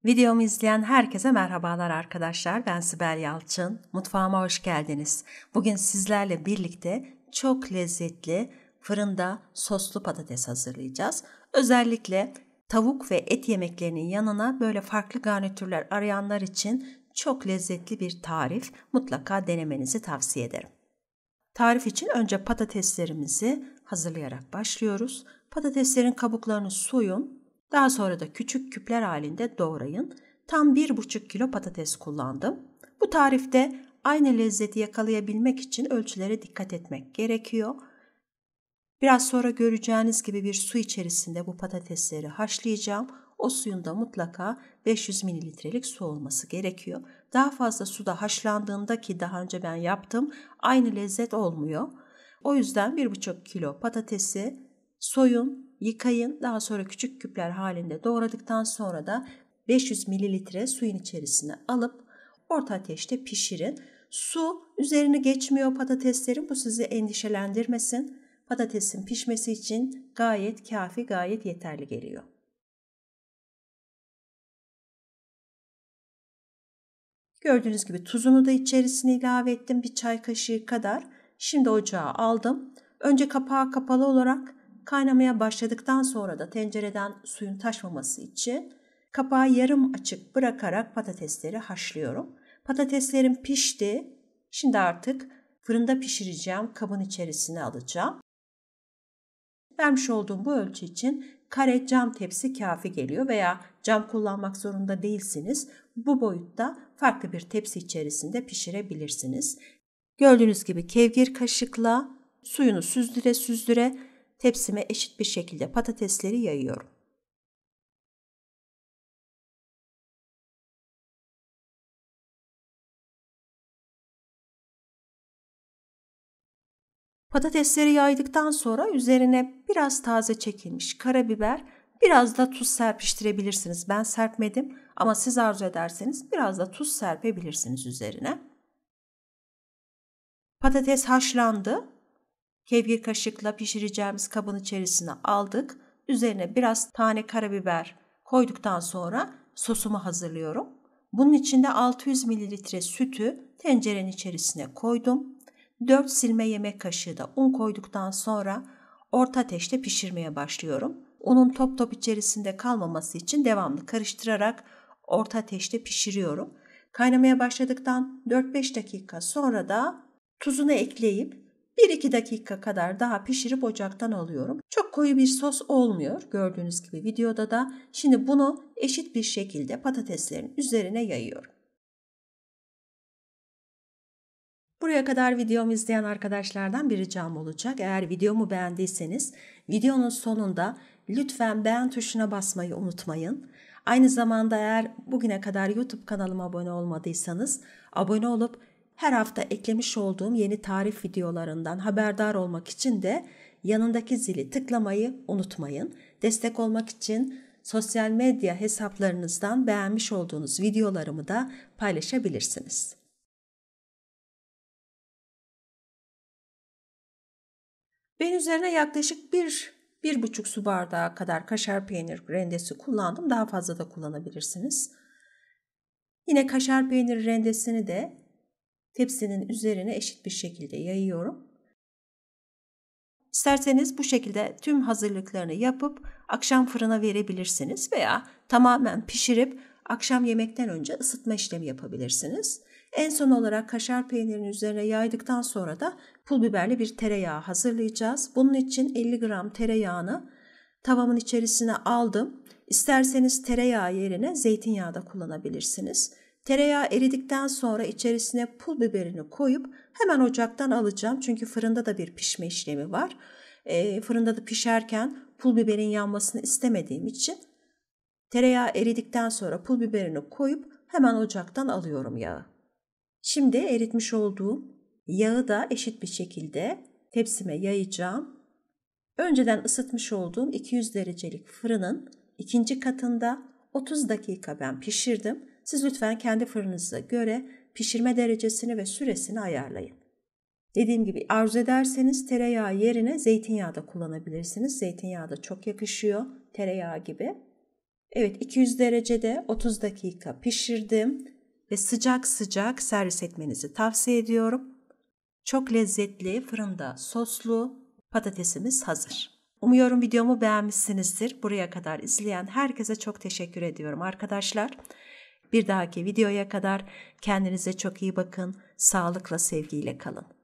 Videomu izleyen herkese merhabalar arkadaşlar. Ben Sibel Yalçın. Mutfağıma hoş geldiniz. Bugün sizlerle birlikte çok lezzetli fırında soslu patates hazırlayacağız. Özellikle tavuk ve et yemeklerinin yanına böyle farklı garnitürler arayanlar için çok lezzetli bir tarif. Mutlaka denemenizi tavsiye ederim. Tarif için önce patateslerimizi hazırlayarak başlıyoruz. Patateslerin kabuklarını soyun. Daha sonra da küçük küpler halinde doğrayın. Tam 1,5 kilo patates kullandım. Bu tarifte aynı lezzeti yakalayabilmek için ölçülere dikkat etmek gerekiyor. Biraz sonra göreceğiniz gibi bir su içerisinde bu patatesleri haşlayacağım. O suyun da mutlaka 500 mililitrelik su olması gerekiyor. Daha fazla suda haşlandığında, ki daha önce ben yaptım, aynı lezzet olmuyor. O yüzden 1,5 kilo patatesi soyun, yıkayın. Daha sonra küçük küpler halinde doğradıktan sonra da 500 mililitre suyun içerisine alıp orta ateşte pişirin. Su üzerine geçmiyor patateslerin. Bu sizi endişelendirmesin. Patatesin pişmesi için gayet kafi, gayet yeterli geliyor. Gördüğünüz gibi tuzunu da içerisine ilave ettim, bir çay kaşığı kadar. Şimdi ocağa aldım. Önce kapağı kapalı olarak kaynamaya başladıktan sonra da tencereden suyun taşmaması için kapağı yarım açık bırakarak patatesleri haşlıyorum. Patateslerim pişti. Şimdi artık fırında pişireceğim kabın içerisine alacağım. Vermiş olduğum bu ölçü için kare cam tepsi kafi geliyor veya cam kullanmak zorunda değilsiniz. Bu boyutta farklı bir tepsi içerisinde pişirebilirsiniz. Gördüğünüz gibi kevgir kaşıkla suyunu süzdüre süzdüre tepsime eşit bir şekilde patatesleri yayıyorum. Patatesleri yaydıktan sonra üzerine biraz taze çekilmiş karabiber, biraz da tuz serpiştirebilirsiniz. Ben serpmedim ama siz arzu ederseniz biraz da tuz serpebilirsiniz üzerine. Patates haşlandı. Kevgir kaşıkla pişireceğimiz kabın içerisine aldık. Üzerine biraz tane karabiber koyduktan sonra sosumu hazırlıyorum. Bunun için de 600 mililitre sütü tencerenin içerisine koydum. 4 silme yemek kaşığı da un koyduktan sonra orta ateşte pişirmeye başlıyorum. Unun top top içerisinde kalmaması için devamlı karıştırarak orta ateşte pişiriyorum. Kaynamaya başladıktan 4-5 dakika sonra da tuzunu ekleyip 1-2 dakika kadar daha pişirip ocaktan alıyorum. Çok koyu bir sos olmuyor gördüğünüz gibi videoda da. Şimdi bunu eşit bir şekilde patateslerin üzerine yayıyorum. Buraya kadar videomu izleyen arkadaşlardan bir ricam olacak. Eğer videomu beğendiyseniz videonun sonunda lütfen beğen tuşuna basmayı unutmayın. Aynı zamanda eğer bugüne kadar YouTube kanalıma abone olmadıysanız abone olup her hafta eklemiş olduğum yeni tarif videolarından haberdar olmak için de yanındaki zili tıklamayı unutmayın. Destek olmak için sosyal medya hesaplarınızdan beğenmiş olduğunuz videolarımı da paylaşabilirsiniz. Ben üzerine yaklaşık 1,5 su bardağı kadar kaşar peynir rendesi kullandım. Daha fazla da kullanabilirsiniz. Yine kaşar peynir rendesini de tepsinin üzerine eşit bir şekilde yayıyorum. İsterseniz bu şekilde tüm hazırlıklarını yapıp akşam fırına verebilirsiniz veya tamamen pişirip akşam yemekten önce ısıtma işlemi yapabilirsiniz. En son olarak kaşar peynirini üzerine yaydıktan sonra da pul biberli bir tereyağı hazırlayacağız. Bunun için 50 gram tereyağını tavamın içerisine aldım. İsterseniz tereyağı yerine zeytinyağı da kullanabilirsiniz. Tereyağı eridikten sonra içerisine pul biberini koyup hemen ocaktan alacağım. Çünkü fırında da bir pişme işlemi var. Fırında da pişerken pul biberin yanmasını istemediğim için tereyağı eridikten sonra pul biberini koyup hemen ocaktan alıyorum yağı. Şimdi eritmiş olduğum yağı da eşit bir şekilde tepsime yayacağım. Önceden ısıtmış olduğum 200 derecelik fırının ikinci katında 30 dakika ben pişirdim. Siz lütfen kendi fırınınıza göre pişirme derecesini ve süresini ayarlayın. Dediğim gibi arzu ederseniz tereyağı yerine zeytinyağı da kullanabilirsiniz. Zeytinyağı da çok yakışıyor tereyağı gibi. Evet, 200 derecede 30 dakika pişirdim ve sıcak sıcak servis etmenizi tavsiye ediyorum. Çok lezzetli fırında soslu patatesimiz hazır. Umuyorum videomu beğenmişsinizdir. Buraya kadar izleyen herkese çok teşekkür ediyorum arkadaşlar. Bir dahaki videoya kadar kendinize çok iyi bakın. Sağlıkla, sevgiyle kalın.